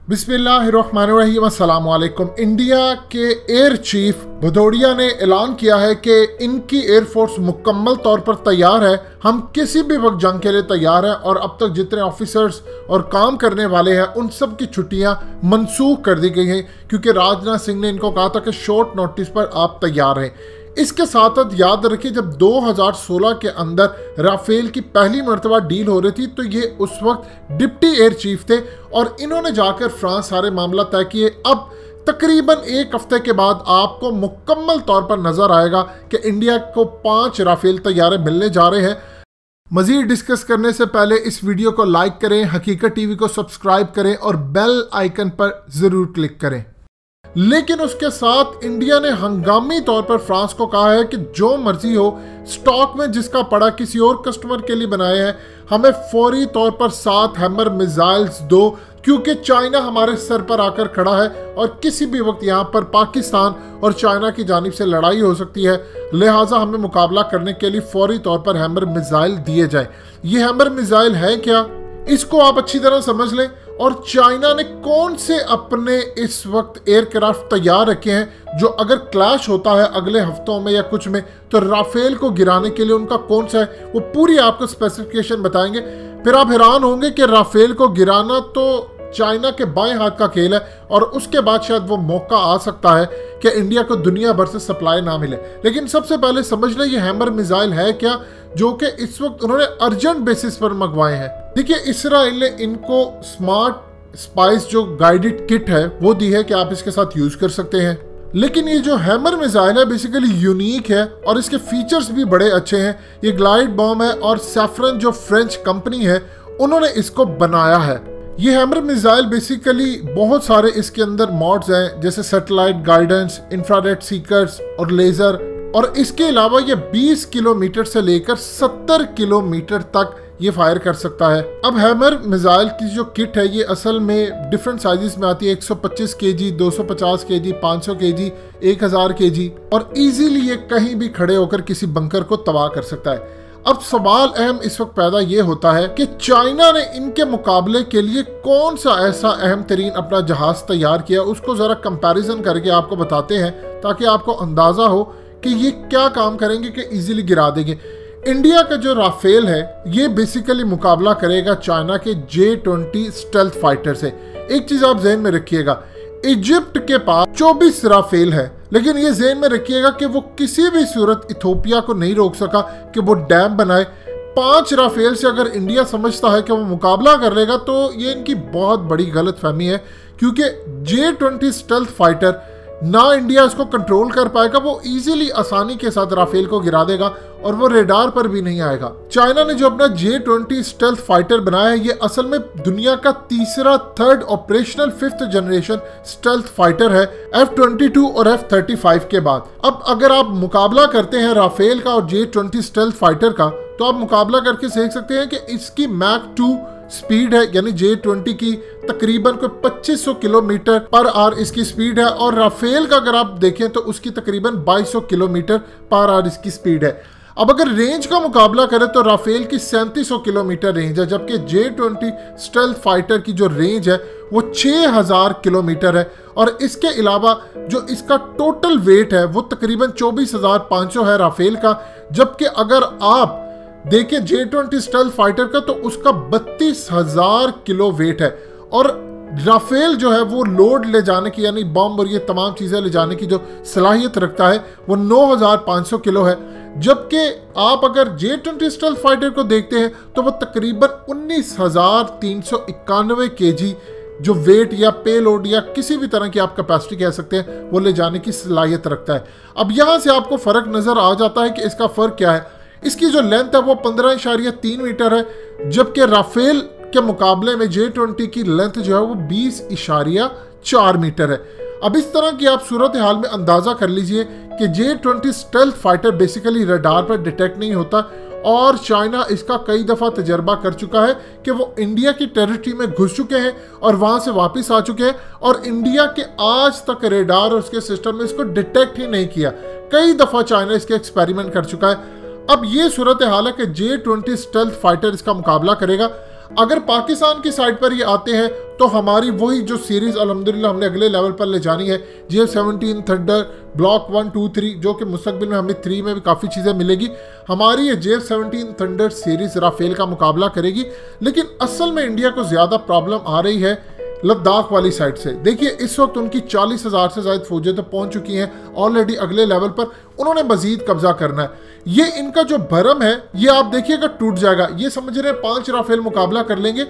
बिस्मिल्लाहिर्रहमानिर्रहीम अस्सलाम वालेकुम। इंडिया के एयर चीफ भदौरिया ने ऐलान किया है कि इनकी एयरफोर्स मुकम्मल तौर पर तैयार है। हम किसी भी वक्त जंग के लिए तैयार हैं और अब तक जितने ऑफिसर्स और काम करने वाले हैं उन सब की छुट्टियां मनसूख कर दी गई हैं, क्योंकि राजनाथ सिंह ने इनको कहा था कि शॉर्ट नोटिस पर आप तैयार हैं। इसके साथ याद रखिए, जब 2016 के अंदर राफेल की पहली मरतबा डील हो रही थी तो ये उस वक्त डिप्टी एयर चीफ थे और इन्होंने जाकर फ्रांस सारे मामला तय किए। अब तकरीबन एक हफ्ते के बाद आपको मुकम्मल तौर पर नजर आएगा कि इंडिया को 5 राफेल तैयारे मिलने जा रहे हैं। मजीद डिस्कस करने से पहले इस वीडियो को लाइक करें, हकीकत टीवी को सब्सक्राइब करें और बेल आइकन पर जरूर क्लिक करें। लेकिन उसके साथ इंडिया ने हंगामी तौर पर फ्रांस को कहा है कि जो मर्जी हो, स्टॉक में जिसका पड़ा किसी और कस्टमर के लिए बनाए हैं, हमें फौरी तौर पर 7 हैमर मिसाइल्स दो, क्योंकि चाइना हमारे सर पर आकर खड़ा है और किसी भी वक्त यहाँ पर पाकिस्तान और चाइना की जानिब से लड़ाई हो सकती है। लिहाजा हमें मुकाबला करने के लिए फौरी तौर पर हैमर मिसाइल दिए जाए। ये हैमर मिसाइल है क्या, इसको आप अच्छी तरह समझ लें। और चाइना ने कौन से अपने इस वक्त एयरक्राफ्ट तैयार रखे हैं जो अगर क्लैश होता है अगले हफ्तों में या कुछ में तो राफेल को गिराने के लिए उनका कौन सा है, वो पूरी आपको स्पेसिफिकेशन बताएंगे। फिर आप हैरान होंगे कि राफेल को गिराना तो चाइना के बाएं हाथ का खेल है और उसके बाद शायद वो मौका आ सकता है कि इंडिया को दुनिया भर से सप्लाई ना मिले। लेकिन सबसे पहले समझ लें ये हैमर मिसाइल है क्या, जो कि इस वक्त उन्होंने अर्जेंट बेसिस पर मंगवाए हैं। देखिए, इसराइल ने इनको स्मार्ट स्पाइस जो गाइडेड किट है वो दी है कि आप इसके साथ यूज कर सकते हैं। लेकिन ये जो हैमर मिसाइल है बेसिकली यूनिक है और इसके फीचर्स भी बड़े अच्छे हैं। ये ग्लाइड बॉम्ब है और सैफरन जो फ्रेंच कंपनी है उन्होंने इसको बनाया है। ये हैमर मिसाइल बेसिकली बहुत सारे इसके अंदर मॉड्स हैं, जैसे सैटेलाइट गाइडेंस, इंफ्रारेड सीकर्स और लेजर। और इसके अलावा ये 20 किलोमीटर से लेकर 70 किलोमीटर तक ये फायर कर सकता है। अब हैमर मिसाइल की जो किट है ये असल में डिफरेंट साइजेस में आती है, 125 केजी, 250 केजी, 500 केजी, 1000 केजी, और इजीली ये कहीं भी खड़े होकर किसी बंकर को तबाह कर सकता है। अब सवाल अहम इस वक्त पैदा ये होता है कि चाइना ने इनके मुकाबले के लिए कौन सा ऐसा अहम तरीन अपना जहाज तैयार किया, उसको जरा कंपैरिजन करके आपको बताते हैं ताकि आपको अंदाजा हो कि ये क्या काम करेंगे कि इजीली गिरा देंगे। इंडिया का जो राफेल है ये बेसिकली मुकाबला करेगा चाइना के J-20 स्टेल्थ फाइटर से। एक चीज आप ज़हन में रखिएगा, इजिप्ट के पास 24 राफेल है, लेकिन ये ज़हन में रखिएगा कि वो किसी भी सूरत इथोपिया को नहीं रोक सका कि वो डैम बनाए। 5 राफेल से अगर इंडिया समझता है कि वो मुकाबला कर लेगा तो ये इनकी बहुत बड़ी गलतफहमी है, क्योंकि J-20 स्टेल्थ फाइटर ना इंडिया इसको कंट्रोल कर पाएगा, वो इजीली आसानी के साथ राफेल को गिरा देगा और वो रेडार पर भी नहीं आएगा। चाइना ने जो अपना J-20 स्टेल्थ फाइटर बनाया है ये असल में दुनिया का तीसरा third operational 5th generation stealth fighter है, F-22 और F-35 के बाद। अब अगर आप मुकाबला करते हैं राफेल का और J-20 स्टेल्थ फाइटर का तो आप मुकाबला करके देख सकते हैं कि इसकी मैक 2 स्पीड है, यानी J-20 की तकरीबन कोई 2500 किलोमीटर पर आवर इसकी स्पीड है, और राफेल का अगर आप देखें तो उसकी तकरीबन 2200 किलोमीटर पर आवर इसकी स्पीड है। अब अगर रेंज का मुकाबला करें तो राफेल की 3700 किलोमीटर रेंज है, जबकि J-20 स्टेल्थ फाइटर की जो रेंज है वो 6000 किलोमीटर है। और इसके अलावा जो इसका टोटल वेट है वो तकरीबन 24500 है राफेल का, जबकि अगर आप देखिए J-20 स्टेल्थ फाइटर का तो उसका 32000 किलो वेट है। और राफेल जो है वो लोड ले जाने की, यानी बॉम्ब और ये तमाम चीजें ले जाने की जो सलाहियत रखता है वो 9500 किलो है, जबकि आप अगर J-20 स्टेल्थ फाइटर को देखते हैं तो वो तकरीबन 19391 केजी जो वेट या पेलोड या किसी भी तरह की आप कैपेसिटी कह सकते हैं वो ले जाने की सलाहियत रखता है। अब यहाँ से आपको फर्क नजर आ जाता है कि इसका फर्क क्या है। इसकी जो लेंथ है वो 15.3 मीटर है, जबकि राफेल के मुकाबले में J-20 की लेंथ जो है वो 20.4 मीटर है। अब इस तरह की आप सूरत हाल में अंदाजा कर लीजिए कि J-20 stealth fighter basically radar पर डिटेक्ट नहीं होता, और चाइना इसका कई दफा तजर्बा कर चुका है कि वो इंडिया की टेरिटरी में घुस चुके हैं और वहां से वापस आ चुके हैं, और इंडिया के आज तक रडार और उसके सिस्टम में इसको डिटेक्ट ही नहीं किया। कई दफा चाइना इसके एक्सपेरिमेंट कर चुका है। अब ये सूरत हाल है कि J-20 स्टेल्थ फाइटर इसका मुकाबला करेगा। अगर पाकिस्तान की साइड पर ये आते हैं तो हमारी वही जो सीरीज अल्हम्दुलिल्लाह हमने अगले लेवल पर ले जानी है, JF-17 थंडर ब्लॉक 1, 2, 3, जो कि मुस्तकबिल में हमें 3 में भी काफ़ी चीज़ें मिलेगी। हमारी ये JF-17 थंडर सीरीज राफेल का मुकाबला करेगी। लेकिन असल में इंडिया को ज़्यादा प्रॉब्लम आ रही है लद्दाख वाली साइड से। देखिए इस वक्त उनकी 40,000 से ज़्यादा फौजें तो पहुंच चुकी हैं ऑलरेडी अगले लेवल पर, उन्होंने मजीद कब्जा करना है। ये इनका जो भरम है ये आप देखिएगा टूट जाएगा। ये समझ रहे हैं 5 राफेल मुकाबला कर लेंगे।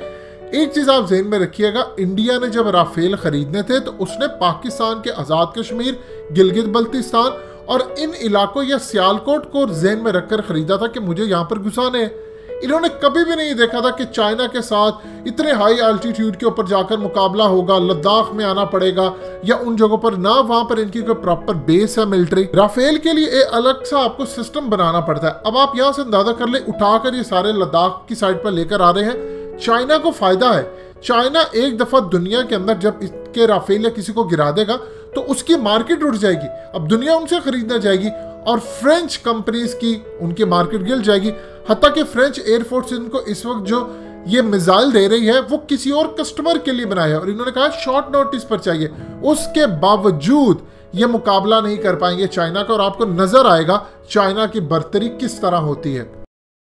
एक चीज़ आप जहन में रखिएगा, इंडिया ने जब राफेल खरीदने थे तो उसने पाकिस्तान के आज़ाद कश्मीर, गिलगित बल्तिस्तान और इन इलाकों या सियालकोट को जहन में रखकर खरीदा था कि मुझे यहाँ पर घुसाने हैं। इन्होंने कभी भी नहीं देखा था कि चाइना के साथ इतने हाई एल्टीट्यूड के ऊपर जाकर मुकाबला होगा, लद्दाख में आना पड़ेगा या उन जगहों पर ना वहां पर इनकी कोई प्रॉपर बेस है मिलिट्री। राफेल के लिए एक अलग सा आपको सिस्टम बनाना पड़ता है। अब आप यहाँ से अंदाजा कर ले, उठाकर ये सारे लद्दाख की साइड पर लेकर आ रहे हैं। चाइना को फायदा है, चाइना एक दफा दुनिया के अंदर जब इसके राफेल या किसी को गिरा देगा तो उसकी मार्केट उठ जाएगी, अब दुनिया उनसे खरीदना जाएगी और फ्रेंच कंपनीज की उनकी मार्केट गिर जाएगी। हत्ता कि फ्रेंच एयरफोर्स इनको इस वक्त जो ये मिसाइल दे रही है वो किसी और कस्टमर के लिए बनाया है और इन्होंने कहा शॉर्ट नोटिस पर चाहिए। उसके बावजूद ये मुकाबला नहीं कर पाएंगे चाइना का और आपको नजर आएगा चाइना की बर्तरी किस तरह होती है।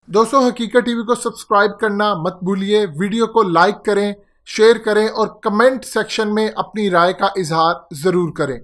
दोस्तों हकीकत टीवी को सब्सक्राइब करना मत भूलिए, वीडियो को लाइक करें, शेयर करें और कमेंट सेक्शन में अपनी राय का इजहार जरूर करें।